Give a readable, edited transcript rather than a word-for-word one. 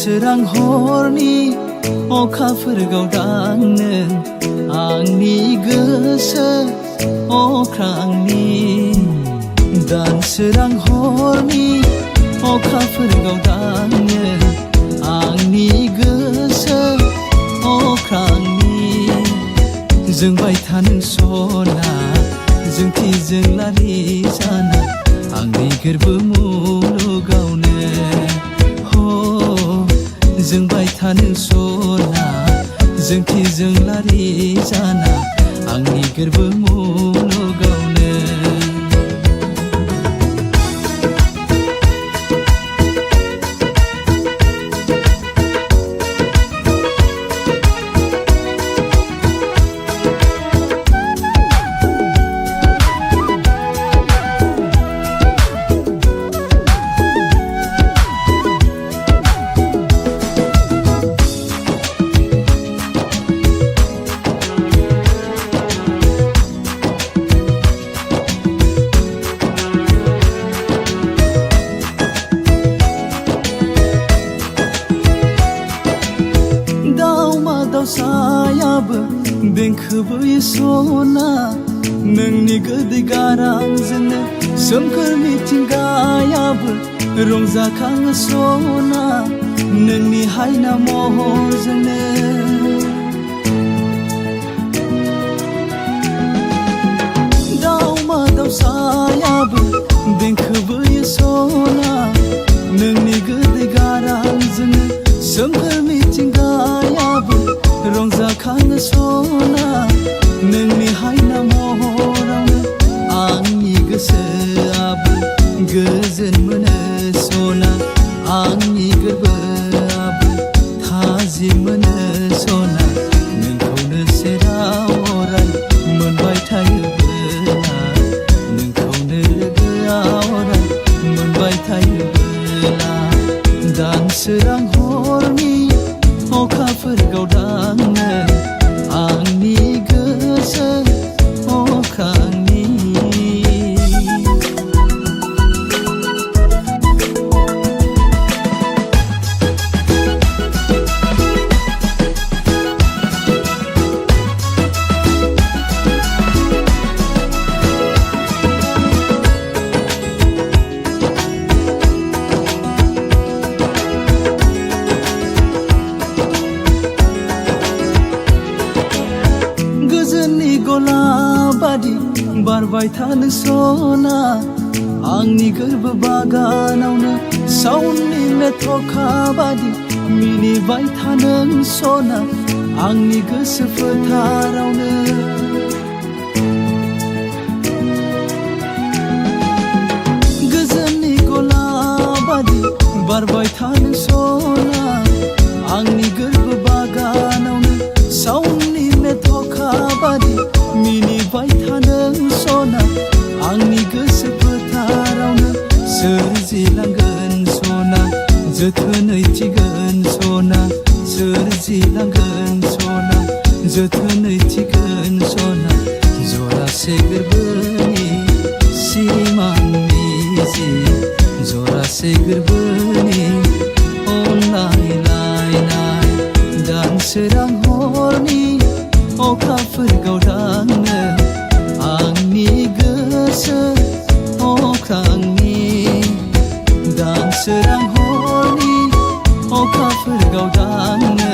सोरां हरनि अखाफोर गावदांनो आंनि गोसो अख्रांनि दान सोरां हरनि अखाफोर गावदांनो आंनि गोसो अख्रांनि जोंबाय थानो सना जोंथि जोंलारि जाना आंनि गोरबो मुलुगावनो जोंबाय थानो सना जोंथि जोंलारि जाना आंनि गोरबो मुलुगावनो दावसायाबो देंखोबो सना नोंनि गोदै गारांजोंनो सोमखोर मिथिंगायाबो रंजाखाङो सना नोंनि हायना महरजोंनो दाउमा दाउसायाबो देंखोबो सना नोंनि गोदै गारांजोंनो सोमखोर मिथिंगायाबो रंजाखाङो सना नोंनि हायना महरावनो आंनि गोसोआबो गोजोन मोनो सना आंनि गोरबोआबो थाजिम मोनो सना नोंखौनो सेराव अराय मोनबाय थायोबोला नोंखौनो लोगोआव अराय मोनबाय थायोबोला दान सोरां हरनि अखाफोर गावदांनो आंनि गोसो अख्रांनि गलाबादि बारबाय थानो सना आंनि गोरबो बागानावनो साउननि मेथ'खा बादि मिनिबाय थानो सना आंनि गोसो फोथारावनो गोजोननि गलाबादि बारबाय थानो सना आंनि गोरबो बागानावनो साउननि मेथ'खा बादि मिनिबाय थानो सना आंनि गोसो फोथारावनो सोरजिलांगोन सना जोथोनै थिगोन सना सोरजिलांगोन सना जोथोनै थिगोन सना जरासे गोरबोनि सिमांनि जि जरासे गोरबोनि अनलायलायनाय दान सोरां हरनि अखाफोर गावदांनो आंनि गोसो अख्रांनि दान सोरां हरनि अखाफोर गावदांनो